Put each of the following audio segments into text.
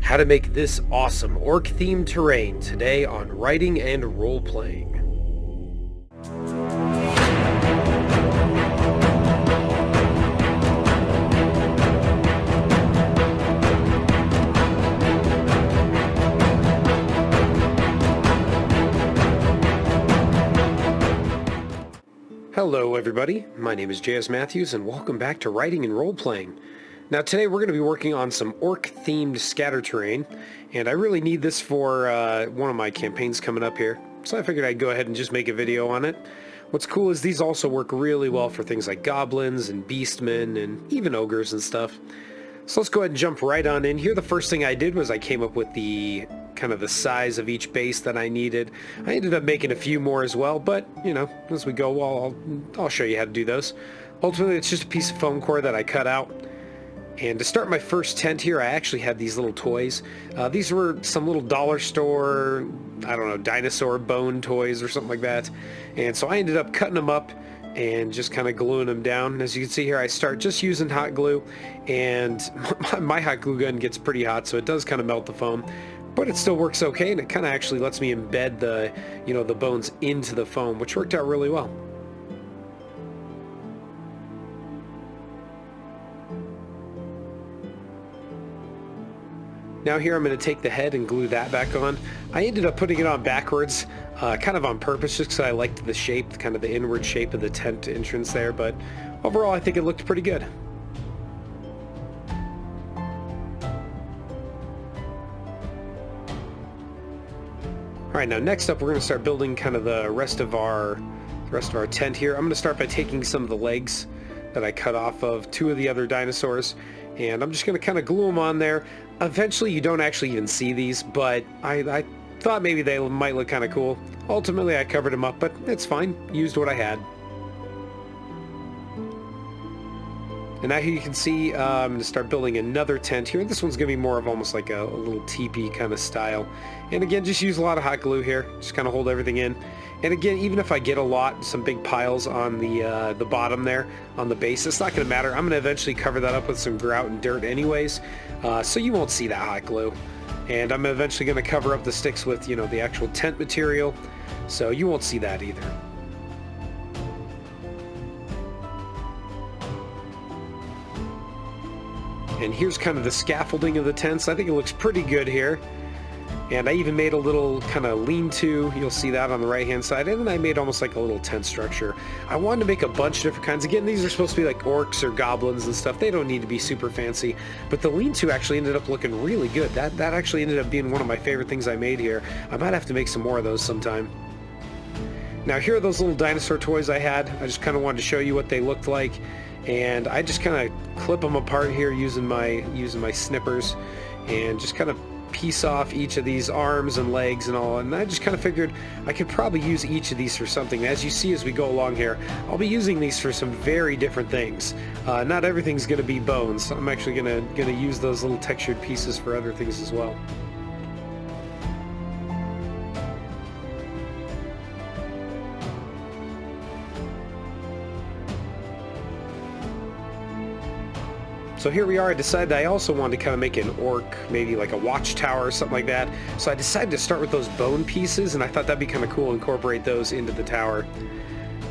how to make this awesome orc-themed terrain today on Writing and Role-Playing. Hello everybody, my name is J.S. Matthews and welcome back to Writing and Role-Playing. Now today we're going to be working on some orc-themed scatter terrain, and I really need this for one of my campaigns coming up here, so I figured I'd go ahead and just make a video on it. What's cool is these also work really well for things like goblins and beastmen and even ogres and stuff. So let's go ahead and jump right on in here. The first thing I did was I came up with the kind of the size of each base that I needed. I ended up making a few more as well, but you know, as we go, I'll show you how to do those. Ultimately, it's just a piece of foam core that I cut out. And to start my first tent here, I actually had these little toys. These were some little dollar store, I don't know, dinosaur bone toys or something like that. And so I ended up cutting them up and just kind of gluing them down. As you can see here, I start just using hot glue, and my hot glue gun gets pretty hot, so it does kind of melt the foam, but it still works okay, and it kind of actually lets me embed the, you know, the bones into the foam, which worked out really well. Now here I'm going to take the head and glue that back on. I ended up putting it on backwards, kind of on purpose, just because I liked the shape, kind of the inward shape of the tent entrance there, but overall I think it looked pretty good. Alright, now next up we're going to start building kind of the rest of our tent here. I'm going to start by taking some of the legs that I cut off of two of the other dinosaurs, and I'm just going to kind of glue them on there. Eventually you don't actually even see these, but I thought maybe they might look kind of cool. Ultimately I covered them up, but it's fine. Used what I had. And now here you can see I'm going to start building another tent here. This one's going to be more of almost like a little teepee kind of style. And again, just use a lot of hot glue here. Just kind of hold everything in. And again, even if I get some big piles on the bottom there, on the base, it's not going to matter. I'm going to eventually cover that up with some grout and dirt anyways, so you won't see that hot glue. And I'm eventually going to cover up the sticks with, you know, the actual tent material, so you won't see that either. And here's kind of the scaffolding of the tents. I think it looks pretty good here. And I even made a little kind of lean-to, you'll see that on the right-hand side, and then I made almost like a little tent structure. I wanted to make a bunch of different kinds. Again, these are supposed to be like orcs or goblins and stuff. They don't need to be super fancy, but the lean-to actually ended up looking really good. That actually ended up being one of my favorite things I made here. I might have to make some more of those sometime. Now here are those little dinosaur toys I had. I just kind of wanted to show you what they looked like, and I just kind of clip them apart here using my snippers, and just kind of piece off each of these arms and legs and all, and I just kind of figured I could probably use each of these for something. As you see as we go along here, I'll be using these for some very different things. Not everything's going to be bones. I'm actually going to use those little textured pieces for other things as well. So here we are. I decided I also wanted to kind of make an orc, maybe like a watchtower or something like that. So I decided to start with those bone pieces, and I thought that'd be kind of cool to incorporate those into the tower.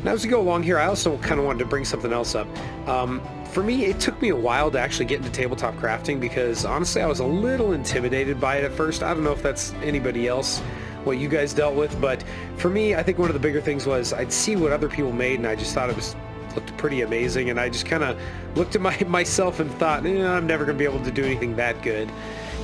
Now as we go along here, I also kind of wanted to bring something else up. For me, it took me a while to actually get into tabletop crafting because honestly I was a little intimidated by it at first. I don't know if that's anybody else, what you guys dealt with, but for me, I think one of the bigger things was I'd see what other people made, and I just thought it looked pretty amazing, and I just kind of looked at myself and thought, I'm never going to be able to do anything that good.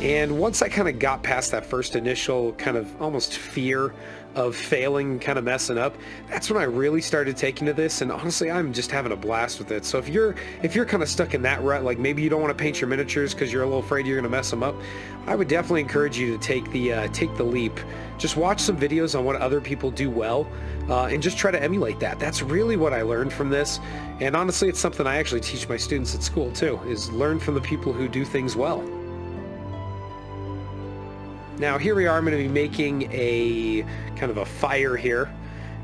And once I kind of got past that first initial kind of almost fear of failing, kind of messing up, that's when I really started taking to this, and honestly I'm just having a blast with it. So if you're kind of stuck in that rut, like maybe you don't want to paint your miniatures because you're a little afraid you're going to mess them up, I would definitely encourage you to take the leap. Just watch some videos on what other people do well, and just try to emulate that. That's really what I learned from this, and honestly it's something I actually teach my students at school too, is learn from the people who do things well. Now here we are, I'm going to be making a kind of a fire here,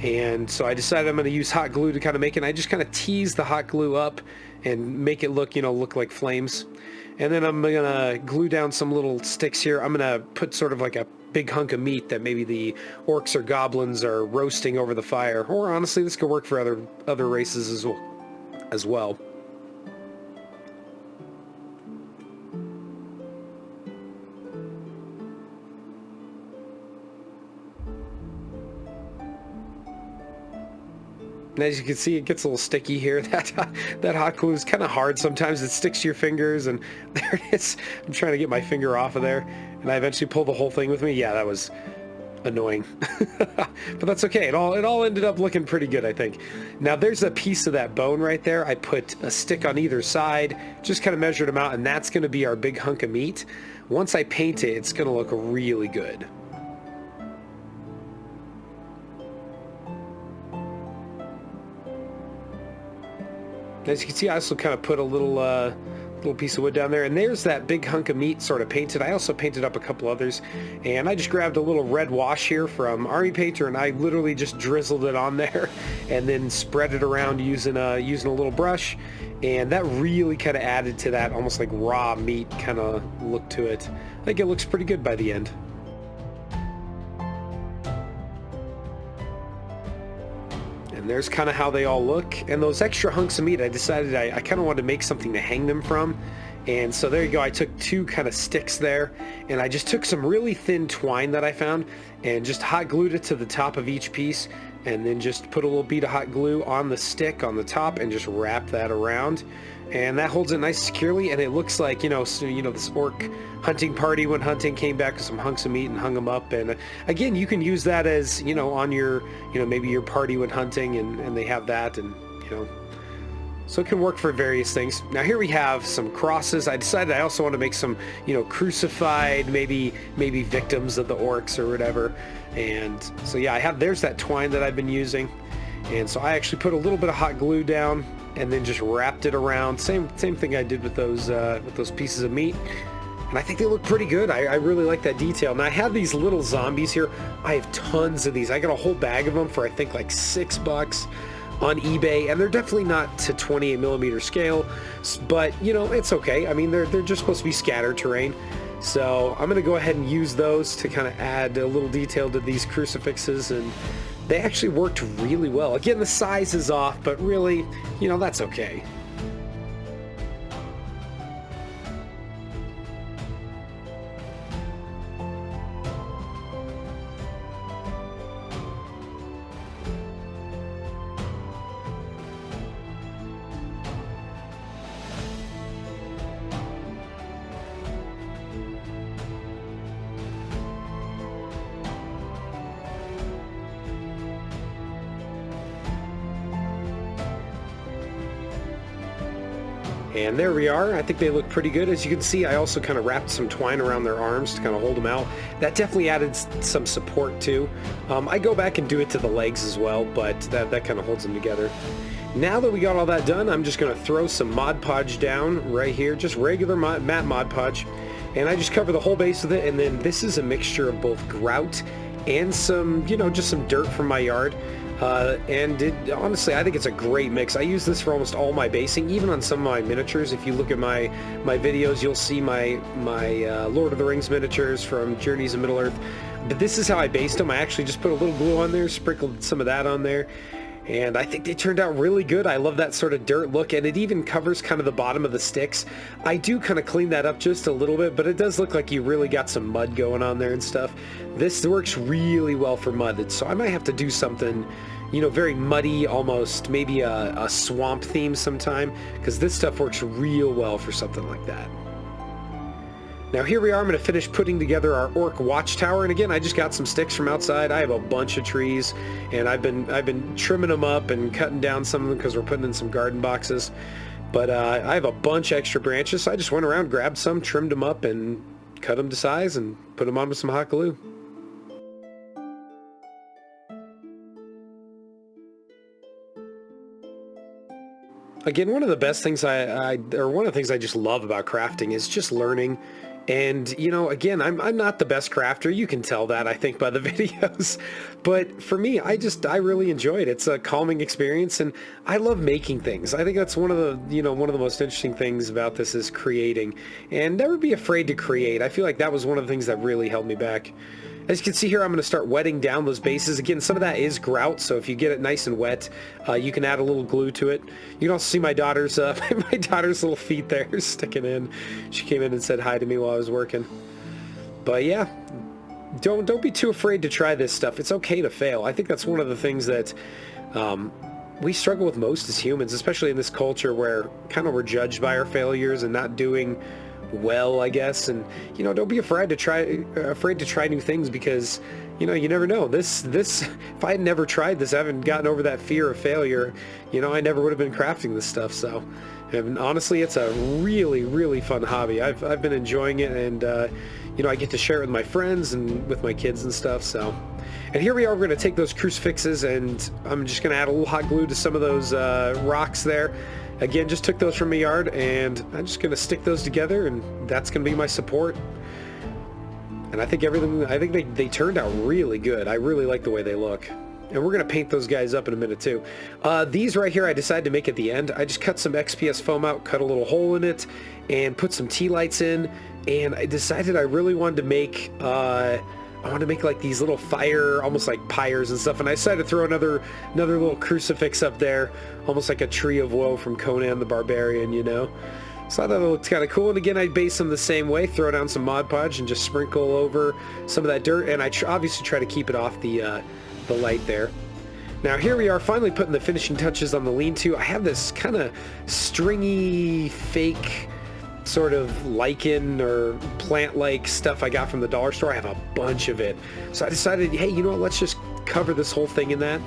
and so I decided I'm going to use hot glue to kind of make it. I just kind of tease the hot glue up and make it look like flames. And then I'm gonna glue down some little sticks here. I'm gonna put sort of like a big hunk of meat that maybe the orcs or goblins are roasting over the fire. Or honestly, this could work for other races as well. And as you can see, it gets a little sticky here. That hot glue is kind of hard sometimes. It sticks to your fingers, and there it is. I'm trying to get my finger off of there, and I eventually pulled the whole thing with me. Yeah, that was annoying. But that's okay. It all ended up looking pretty good, I think. Now there's a piece of that bone right there. I put a stick on either side, just kind of measured them out, and that's going to be our big hunk of meat. Once I paint it, it's going to look really good. As you can see, I also kind of put a little piece of wood down there, and there's that big hunk of meat sort of painted. I also painted up a couple others, and I just grabbed a little red wash here from Army Painter, and I literally just drizzled it on there and then spread it around using a little brush, and that really kind of added to that almost like raw meat kind of look to it. I think it looks pretty good by the end. And there's kind of how they all look. And those extra hunks of meat, I decided I kind of wanted to make something to hang them from. And so there you go. I took two kind of sticks there, and I just took some really thin twine that I found and just hot glued it to the top of each piece, and then just put a little bead of hot glue on the stick on the top and just wrap that around. And that holds it nice securely, and it looks like, this orc hunting party went hunting, came back with some hunks of meat and hung them up. And again, you can use that as, on your, maybe your party went hunting and they have that, and, so it can work for various things. Now here we have some crosses. I decided I also want to make some, crucified, maybe victims of the orcs or whatever. And so yeah, there's that twine that I've been using. And so I actually put a little bit of hot glue down and then just wrapped it around. Same thing I did with those pieces of meat. And I think they look pretty good. I really like that detail. Now I have these little zombies here. I have tons of these. I got a whole bag of them for I think like $6 on eBay, and they're definitely not to 28mm scale, but it's okay. I mean, they're just supposed to be scatter terrain. So I'm gonna go ahead and use those to kind of add a little detail to these crucifixes, and they actually worked really well. Again, the size is off, but really, that's okay. And there we are. I think they look pretty good. As you can see, I also kind of wrapped some twine around their arms to kind of hold them out. That definitely added some support too. I go back and do it to the legs as well, but that kind of holds them together. Now that we got all that done, I'm just going to throw some Mod Podge down right here, just regular matte Mod Podge, and I just cover the whole base with it. And then this is a mixture of both grout and some, just some dirt from my yard. Honestly, I think it's a great mix. I use this for almost all my basing, even on some of my miniatures. If you look at my videos, you'll see my Lord of the Rings miniatures from Journeys of Middle-earth. But this is how I based them. I actually just put a little glue on there, sprinkled some of that on there, and I think they turned out really good. I love that sort of dirt look, and it even covers kind of the bottom of the sticks. I do kind of clean that up just a little bit, but it does look like you really got some mud going on there and stuff. This works really well for mud, so I might have to do something, very muddy, almost maybe a swamp theme sometime, because this stuff works real well for something like that. Now here we are. I'm going to finish putting together our orc watchtower, and again, I just got some sticks from outside. I have a bunch of trees, and I've been trimming them up and cutting down some of them because we're putting in some garden boxes. But I have a bunch of extra branches, so I just went around, grabbed some, trimmed them up, and cut them to size and put them on with some hot glue. Again, one of the best things one of the things I just love about crafting is just learning, And, you know, again, I'm not the best crafter. You can tell that, I think, by the videos. But for me, I really enjoy it. It's a calming experience, and I love making things. I think that's one of the, you know, one of the most interesting things about this is creating. And never be afraid to create. I feel like that was one of the things that really held me back. As you can see here, I'm going to start wetting down those bases. Again, some of that is grout, so if you get it nice and wet, you can add a little glue to it. You can also see my daughter's my daughter's little feet there sticking in. She came in and said hi to me while I was working. But yeah, don't be too afraid to try this stuff. It's okay to fail. I think that's one of the things that we struggle with most as humans, especially in this culture where kind of we're judged by our failures and not doing well, I guess. And, you know, don't be afraid to try new things, because, you know, you never know. This if I had never tried this, I haven't gotten over that fear of failure, you know, I never would have been crafting this stuff. So, and honestly, it's a really, really fun hobby. I've been enjoying it, and you know, I get to share it with my friends and with my kids and stuff. So, and here we are, we're going to take those crucifixes, and I'm just going to add a little hot glue to some of those rocks there. Again, just took those from my yard, and I'm just going to stick those together, and that's going to be my support. And I think they turned out really good. I really like the way they look. And we're going to paint those guys up in a minute too. These right here I decided to make at the end. I just cut some XPS foam out, cut a little hole in it, and put some tea lights in. And I decided I really wanted to make I want to make like these little fire, almost like pyres and stuff, and I decided to throw another little crucifix up there, almost like a tree of woe from Conan the Barbarian, you know? So I thought it looked kind of cool, and again, I base them the same way, throw down some Mod Podge and just sprinkle over some of that dirt, and I obviously try to keep it off the light there. Now here we are, finally putting the finishing touches on the lean-to. I have this kind of stringy, fake sort of lichen or plant-like stuff I got from the dollar store. I have a bunch of it. So I decided, hey, you know what, let's just cover this whole thing in that.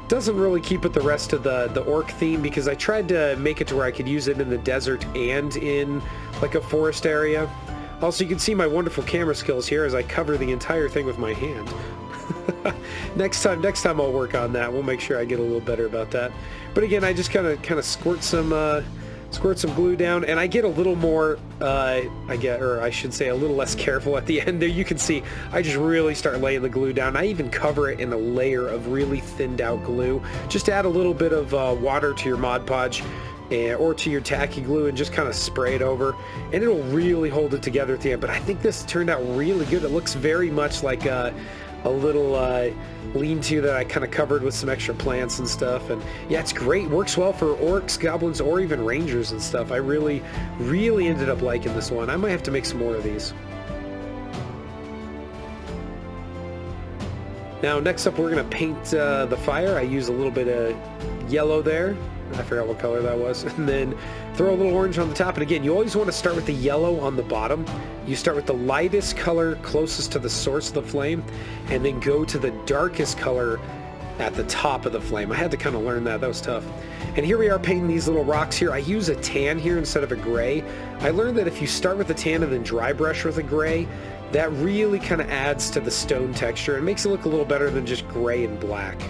Doesn't really keep it the rest of the orc theme, because I tried to make it to where I could use it in the desert and in like a forest area. Also, you can see my wonderful camera skills here as I cover the entire thing with my hand. Next time I'll work on that. We'll make sure I get a little better about that. But again, I just kind of squirt some glue down, and I get a little more, I should say a little less careful at the end there. You can see I just really start laying the glue down. I even cover it in a layer of really thinned out glue. Just add a little bit of water to your Mod Podge or to your tacky glue and just kind of spray it over, and it'll really hold it together at the end. But I think this turned out really good. It looks very much like a little lean-to that I kind of covered with some extra plants and stuff. And yeah, it's great. Works well for orcs, goblins, or even rangers and stuff. I really, really ended up liking this one. I might have to make some more of these. Now, next up, we're going to paint the fire. I use a little bit of yellow there. I forgot what color that was. And then throw a little orange on the top. And again, you always want to start with the yellow on the bottom. You start with the lightest color closest to the source of the flame, and then go to the darkest color at the top of the flame. I had to kind of learn that. That was tough. And here we are painting these little rocks here. I use a tan here instead of a gray. I learned that if you start with a tan and then dry brush with a gray, that really kind of adds to the stone texture and makes it look a little better than just gray and black.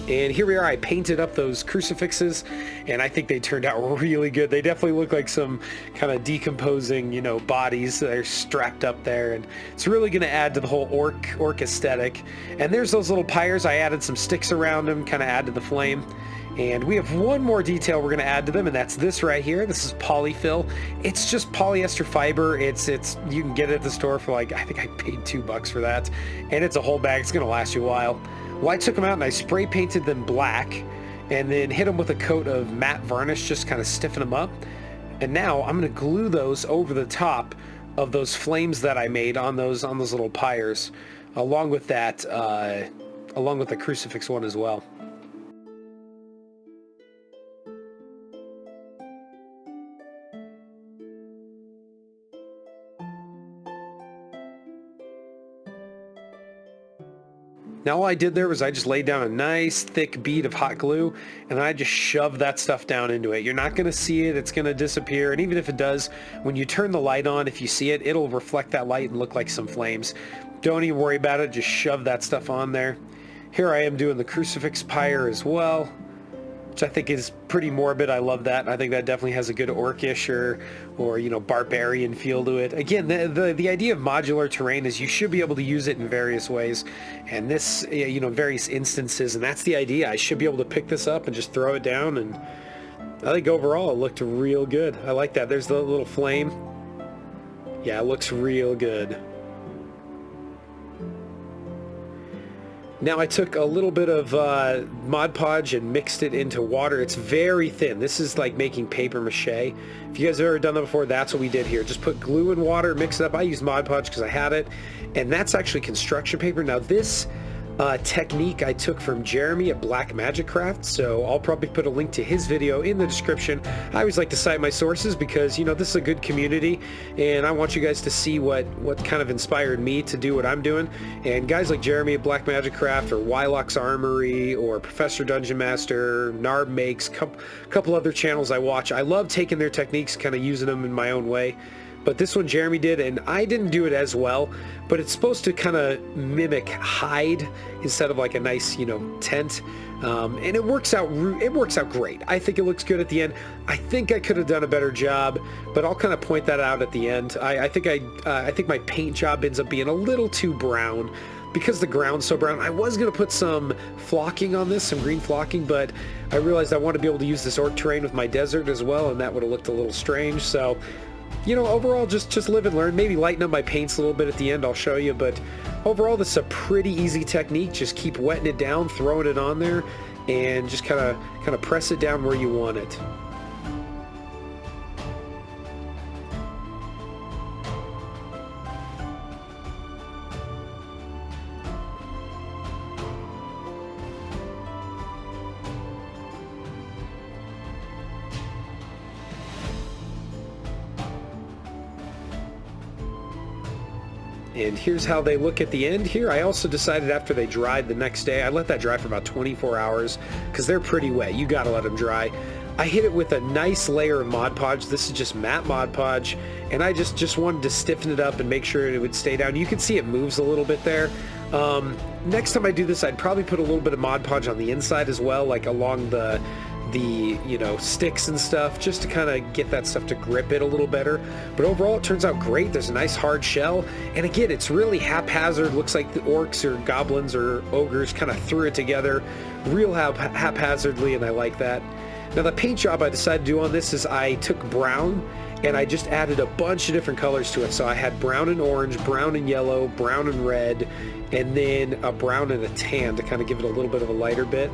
And here we are, I painted up those crucifixes, and I think they turned out really good. They definitely look like some kind of decomposing, you know, bodies that are strapped up there, and it's really going to add to the whole orc aesthetic. And there's those little pyres. I added some sticks around them, kind of add to the flame. And we have one more detail we're going to add to them, and that's this right here. This is polyfill. It's just polyester fiber. It's you can get it at the store for like, I think I paid $2 for that, and it's a whole bag. It's going to last you a while. Well, I took them out and I spray painted them black, and then hit them with a coat of matte varnish, just kind of stiffen them up. And now I'm going to glue those over the top of those flames that I made on those little pyres, along with that, along with the crucifix one as well. Now all I did there was I just laid down a nice thick bead of hot glue, and then I just shoved that stuff down into it. You're not going to see it, it's going to disappear, and even if it does, when you turn the light on, if you see it, it'll reflect that light and look like some flames. Don't even worry about it, just shove that stuff on there. Here I am doing the crucifix pyre as well. which I think is pretty morbid. I love that. I think that definitely has a good orcish or you know, barbarian feel to it. Again, the idea of modular terrain is you should be able to use it in various ways, and this, you know, various instances, and that's the idea. I should be able to pick this up and just throw it down, and I think overall it looked real good. I like that. There's the little flame. Yeah, it looks real good. Now I took a little bit of Mod Podge and mixed it into water. It's very thin. This is like making paper mache. If you guys have ever done that before, that's what we did here. Just put glue and water, mix it up. I used Mod Podge because I had it, and that's actually construction paper. Now this technique I took from Jeremy at Black Magic Craft, so I'll probably put a link to his video in the description. I always like to cite my sources because, you know, this is a good community, and I want you guys to see what kind of inspired me to do what I'm doing. And guys like Jeremy at Black Magic Craft, or Wylock's Armory, or Professor Dungeon Master, Narb Makes, couple other channels I watch, I love taking their techniques, kind of using them in my own way. But this one Jeremy did, and I didn't do it as well, but it's supposed to kind of mimic hide instead of like a nice, you know, tent, and it works out great. I think it looks good at the end. I think I could have done a better job, but I'll kind of point that out at the end. I think my paint job ends up being a little too brown because the ground's so brown. I was going to put some flocking on this, some green flocking, but I realized I want to be able to use this orc terrain with my desert as well, and that would have looked a little strange. So, you know, overall, just live and learn. Maybe lighten up my paints a little bit at the end, I'll show you, but overall, this is a pretty easy technique. Just keep wetting it down, throwing it on there, and just kind of press it down where you want it. And here's how they look at the end here. I also decided after they dried the next day, I let that dry for about 24 hours because they're pretty wet. You gotta let them dry. I hit it with a nice layer of Mod Podge. This is just matte Mod Podge, and I just wanted to stiffen it up and make sure it would stay down. You can see it moves a little bit there. Next time I do this, I'd probably put a little bit of Mod Podge on the inside as well, like along the you know, sticks and stuff, just to kind of get that stuff to grip it a little better. But overall, it turns out great. There's a nice hard shell, and again, it's really haphazard. Looks like the orcs or goblins or ogres kind of threw it together real haphazardly, and I like that. Now the paint job I decided to do on this is I took brown and I just added a bunch of different colors to it. So I had brown and orange, brown and yellow, brown and red, and then a brown and a tan to kind of give it a little bit of a lighter bit.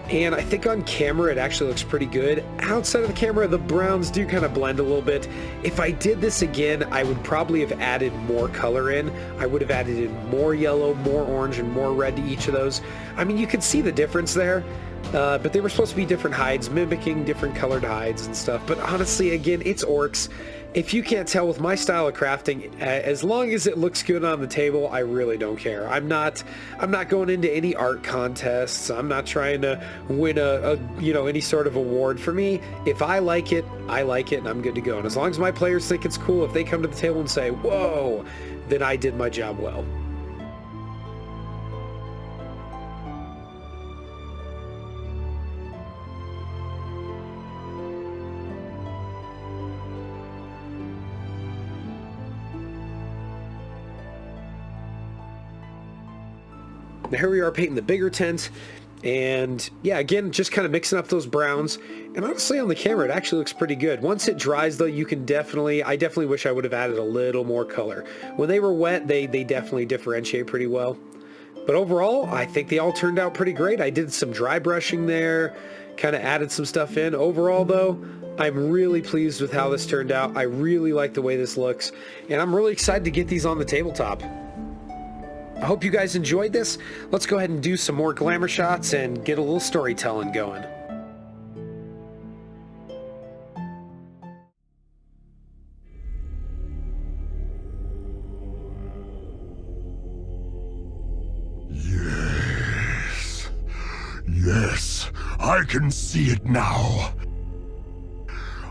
And I think on camera it actually looks pretty good. Outside of the camera, the browns do kind of blend a little bit. If I did this again, I would probably have added more color in. I would have added in more yellow, more orange, and more red to each of those. I mean, you can see the difference there. But they were supposed to be different hides, mimicking different colored hides and stuff. But honestly, again, it's orcs. If you can't tell with my style of crafting, as long as it looks good on the table, I really don't care. I'm not going into any art contests. I'm not trying to win you know, any sort of award. For me, if I like it, and I'm good to go. And as long as my players think it's cool, if they come to the table and say, "Whoa," then I did my job well. Now here we are painting the bigger tent, and yeah, again, just kind of mixing up those browns. And honestly, on the camera, it actually looks pretty good. Once it dries, though, you can I definitely wish I would have added a little more color. When they were wet, they definitely differentiate pretty well. But overall, I think they all turned out pretty great. I did some dry brushing there, kind of added some stuff in. Overall, though, I'm really pleased with how this turned out. I really like the way this looks, and I'm really excited to get these on the tabletop. I hope you guys enjoyed this. Let's go ahead and do some more glamour shots and get a little storytelling going. Yes, I can see it now.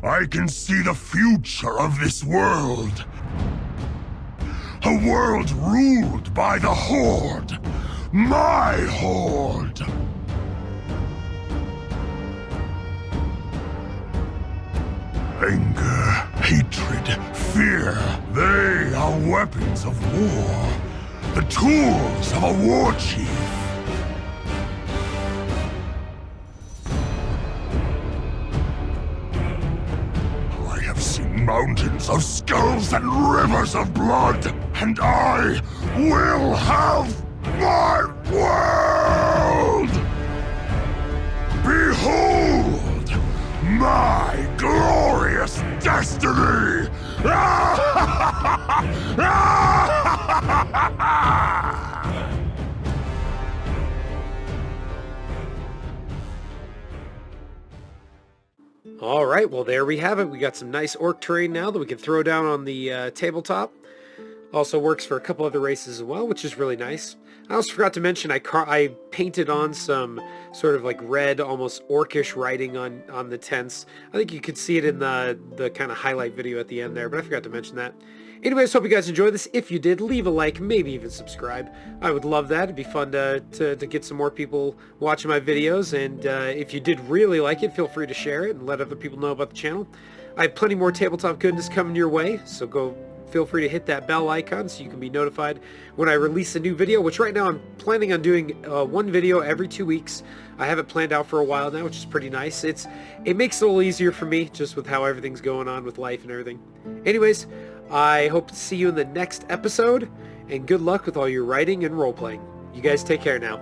I can see the future of this world. A world ruled by the Horde. My Horde. Anger, hatred, fear, they are weapons of war. The tools of a war chief. I have seen mountains of skulls and rivers of blood, and I will have my world! Behold my glorious destiny! All right, well, there we have it. We got some nice orc terrain now that we can throw down on the tabletop. Also works for a couple other races as well, which is really nice. I also forgot to mention I painted on some sort of like red, almost orcish writing on the tents. I think you could see it in the kind of highlight video at the end there, but I forgot to mention that. Anyways, hope you guys enjoyed this. If you did, leave a like, maybe even subscribe. I would love that. It'd be fun to get some more people watching my videos. And if you did really like it, feel free to share it and let other people know about the channel. I have plenty more tabletop goodness coming your way, so feel free to hit that bell icon so you can be notified when I release a new video, which right now I'm planning on doing one video every 2 weeks. I have it planned out for a while now, which is pretty nice. It makes it a little easier for me just with how everything's going on with life and everything. Anyways, I hope to see you in the next episode, and good luck with all your writing and role-playing. You guys take care now.